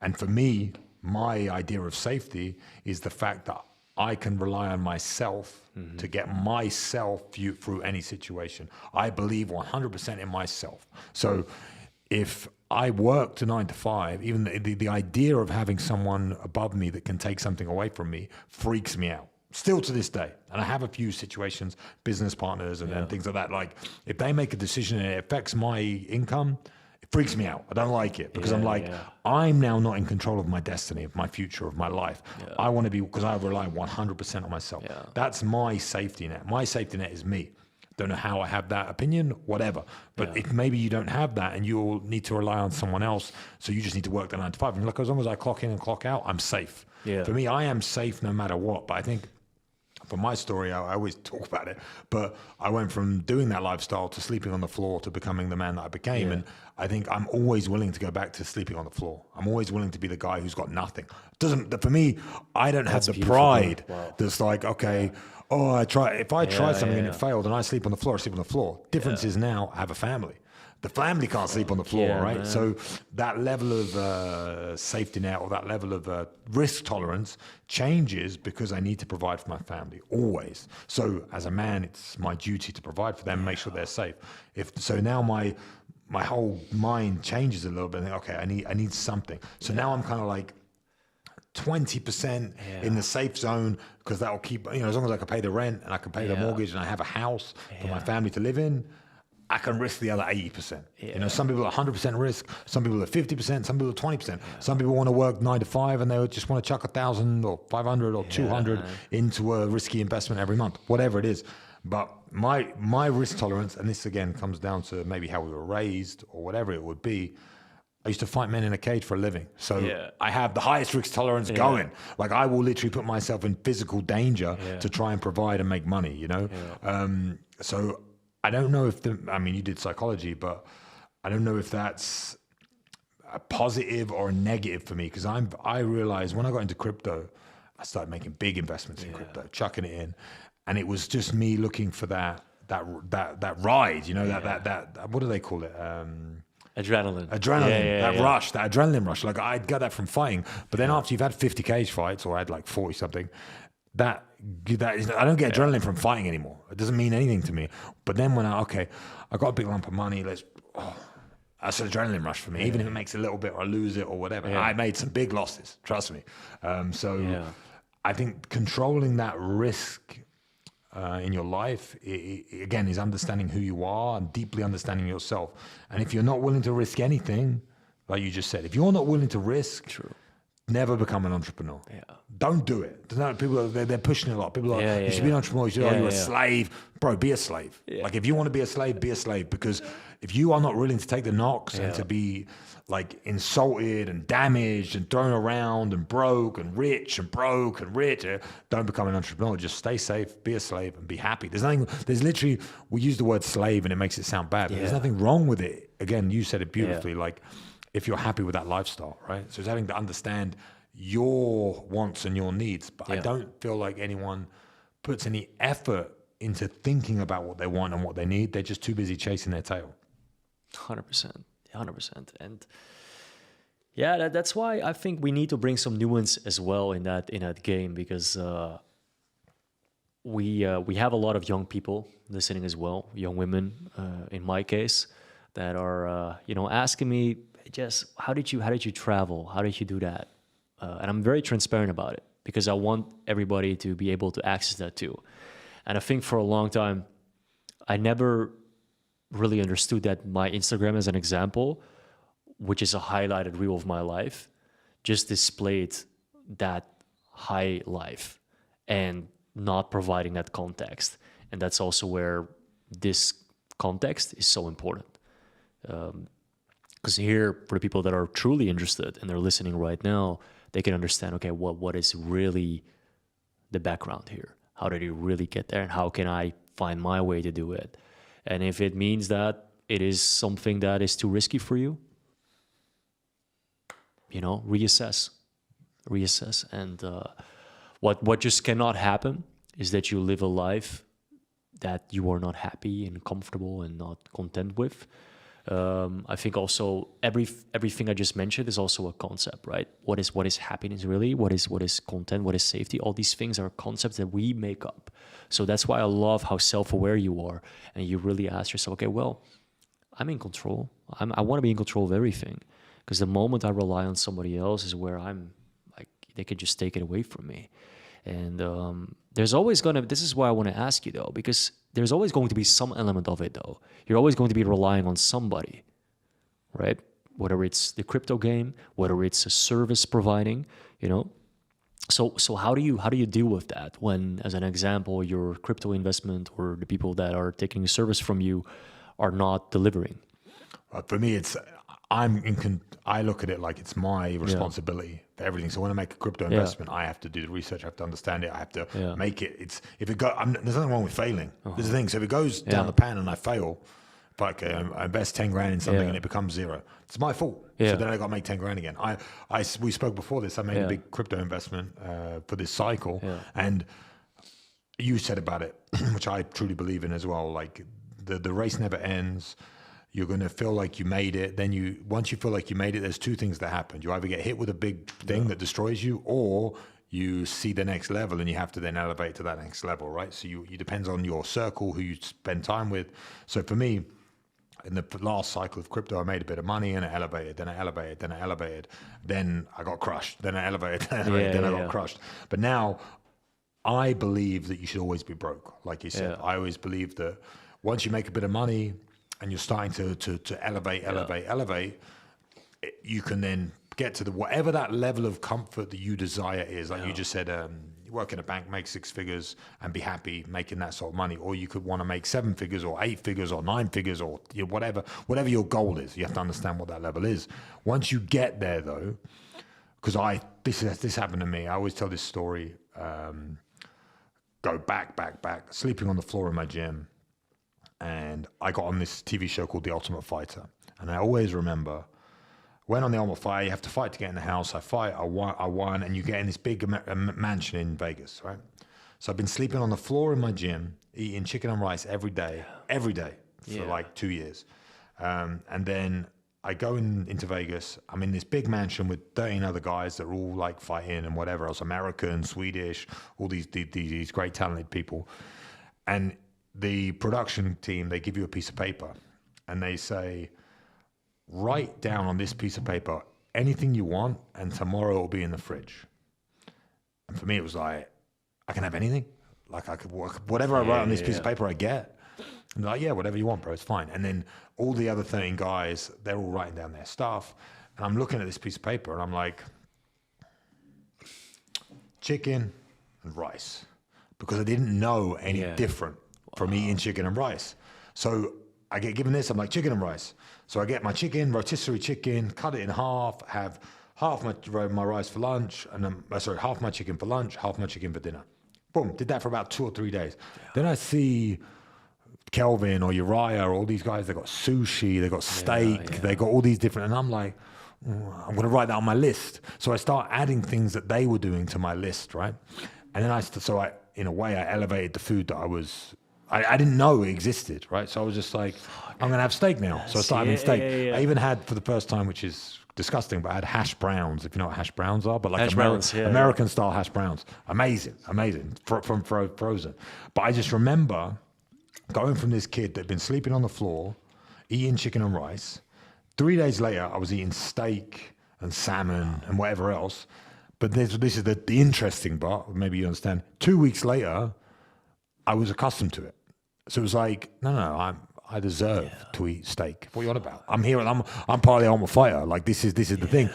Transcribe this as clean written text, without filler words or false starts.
And for me, my idea of safety is the fact that I can rely on myself to get myself through any situation. I believe 100% in myself. So if I work to 9 to 5, even the idea of having someone above me that can take something away from me freaks me out. Still to this day. And I have a few situations, business partners and things like that. Like if they make a decision and it affects my income, it freaks me out. I don't like it because I'm now not in control of my destiny, of my future, of my life. I want to be, because I rely 100% on myself. That's my safety net. My safety net is me. Don't know how I have that opinion, whatever. But if maybe you don't have that and you'll need to rely on someone else, so you just need to work the 9 to 5. And like, as long as I clock in and clock out, I'm safe. For me, I am safe no matter what. But I think for my story, I always talk about it, but I went from doing that lifestyle to sleeping on the floor to becoming the man that I became. And I think I'm always willing to go back to sleeping on the floor. I'm always willing to be the guy who's got nothing. For me, I don't have the pride that's like, okay, if I try something and it failed and I sleep on the floor, I sleep on the floor. Difference is now I have a family. The family can't sleep on the floor, right? Man. So that level of safety net or that level of risk tolerance changes because I need to provide for my family, always. So as a man, it's my duty to provide for them, make sure they're safe. So now my whole mind changes a little bit. Okay, I need something. So now I'm kind of like 20% in the safe zone, because that will keep, as long as I can pay the rent and I can pay the mortgage and I have a house for my family to live in, I can risk the other 80%. Some people are 100% risk, some people are 50%, some people are 20%. Some people want to work 9 to 5 and they just want to chuck 1,000 or 500 or 200 into a risky investment every month, whatever it is. But my risk tolerance, and this again comes down to maybe how we were raised or whatever it would be, I used to fight men in a cage for a living. So I have the highest risk tolerance going. Like I will literally put myself in physical danger to try and provide and make money, So I don't know if you did psychology, but I don't know if that's a positive or a negative for me, because I realized when I got into crypto, I started making big investments in crypto, chucking it in, and it was just me looking for that ride, that what do they call it? Adrenaline, rush, that adrenaline rush. Like I'd get that from fighting, but then after you've had 50 cage fights, or I had like 40 something, that is, I don't get adrenaline from fighting anymore. It doesn't mean anything to me. But then when I got a big lump of money, that's an adrenaline rush for me. Even if it makes a little bit or I lose it or whatever. I made some big losses, trust me. I think controlling that risk in your life, again, is understanding who you are and deeply understanding yourself. And if you're not willing to risk anything, like you just said, if you're not willing to risk, never become an entrepreneur. Don't do it. People they're pushing it a lot. People are you should be an entrepreneur. You should you're a slave. Bro, be a slave. Like if you want to be a slave, because if you are not willing to take the knocks and to be like insulted and damaged and thrown around and broke and rich and broke and rich, don't become an entrepreneur. Just stay safe, be a slave and be happy. There's literally, we use the word slave and it makes it sound bad, but there's nothing wrong with it. Again, you said it beautifully, like if you're happy with that lifestyle, right? So it's having to understand your wants and your needs, but I don't feel like anyone puts any effort into thinking about what they want and what they need. They're just too busy chasing their tail. 100%. And that's why I think we need to bring some nuance as well in that game, because we have a lot of young people listening as well, young women in my case, that are asking me, Jess, how did you travel? How did you do that? And I'm very transparent about it, because I want everybody to be able to access that too. And I think for a long time, I never really understood that my Instagram, as an example, which is a highlighted reel of my life, just displayed that high life and not providing that context. And that's also where this context is so important. Because here, for the people that are truly interested and they're listening right now, they can understand, okay, what is really the background here? How did he really get there? And how can I find my way to do it? And if it means that it is something that is too risky for you, reassess. And what just cannot happen is that you live a life that you are not happy and comfortable and not content with. I think also everything I just mentioned is also a concept, right? What is happiness really? What is content? What is safety? All these things are concepts that we make up. So that's why I love how self-aware you are, and you really ask yourself, okay, well, I'm in control. I want to be in control of everything, because the moment I rely on somebody else is where I'm like, they could just take it away from me. And there's always this is why I want to ask you though, because there's always going to be some element of it though. You're always going to be relying on somebody, right? Whether it's the crypto game, whether it's a service providing, you know. So how do you deal with that when, as an example, your crypto investment or the people that are taking service from you are not delivering? For me, I look at it like it's my responsibility for everything. So when I make a crypto investment, I have to do the research, I have to understand it, I have to make it. There's nothing wrong with failing. There's the thing. So if it goes down the pan and I fail, like I invest 10 grand in something and it becomes zero, it's my fault. So then I got to make 10 grand again. We spoke before this. I made a big crypto investment for this cycle, and you said about it, which I truly believe in as well. Like the race never ends. You're going to feel like you made it. Then once you feel like you made it, there's two things that happen. You either get hit with a big thing that destroys you, or you see the next level and you have to then elevate to that next level, right? So you depends on your circle, who you spend time with. So for me, in the last cycle of crypto, I made a bit of money and I elevated, then I elevated, then I elevated, then I got crushed, then I elevated, then I got crushed. But now I believe that you should always be broke. Like you said, I always believe that once you make a bit of money and you're starting to elevate, you can then get to whatever that level of comfort that you desire is. Like you just said, you work in a bank, make 6 figures and be happy making that sort of money. Or you could want to make 7 figures or 8 figures or 9 figures or whatever your goal is. You have to understand what that level is. Once you get there though, because this happened to me. I always tell this story, go back, sleeping on the floor in my gym. And I got on this TV show called The Ultimate Fighter. And I always remember, went on The Ultimate Fighter, you have to fight to get in the house. I won, and you get in this big mansion in Vegas, right? So I've been sleeping on the floor in my gym, eating chicken and rice every day for like 2 years. And then I go into Vegas. I'm in this big mansion with 13 other guys that are all like fighting and whatever else, American, Swedish, all these great talented people. And the production team, they give you a piece of paper and they say, write down on this piece of paper anything you want and tomorrow it'll be in the fridge. And for me, it was like, I can have anything. Like I could work, whatever I write on this piece of paper I get. And they're like, yeah, whatever you want, bro, it's fine. And then all the other 13 guys, they're all writing down their stuff. And I'm looking at this piece of paper and I'm like, chicken and rice. Because I didn't know any different from eating chicken and rice. So I get given this, I'm like, chicken and rice. So I get my chicken, rotisserie chicken, cut it in half, have half my rice for lunch, and then, half my chicken for lunch, half my chicken for dinner. Boom, did that for about 2 or 3 days. Then I see Kelvin or Uriah or all these guys, they got sushi, they got steak, they got all these different, and I'm like, I'm going to write that on my list. So I start adding things that they were doing to my list, right? And then in a way, I elevated the food that I didn't know it existed, right? So I was just like, I'm going to have steak now. So I started having steak. I even had, for the first time, which is disgusting, but I had hash browns, if you know what hash browns are, but like American style hash browns. Amazing, from frozen. But I just remember going from this kid that had been sleeping on the floor, eating chicken and rice. 3 days later, I was eating steak and salmon and whatever else. But this is the interesting part, maybe you understand. 2 weeks later, I was accustomed to it. So it was like, no, I deserve to eat steak. What are you on about? I'm here and I'm part of the Ultimate Fighter. Like this is the thing.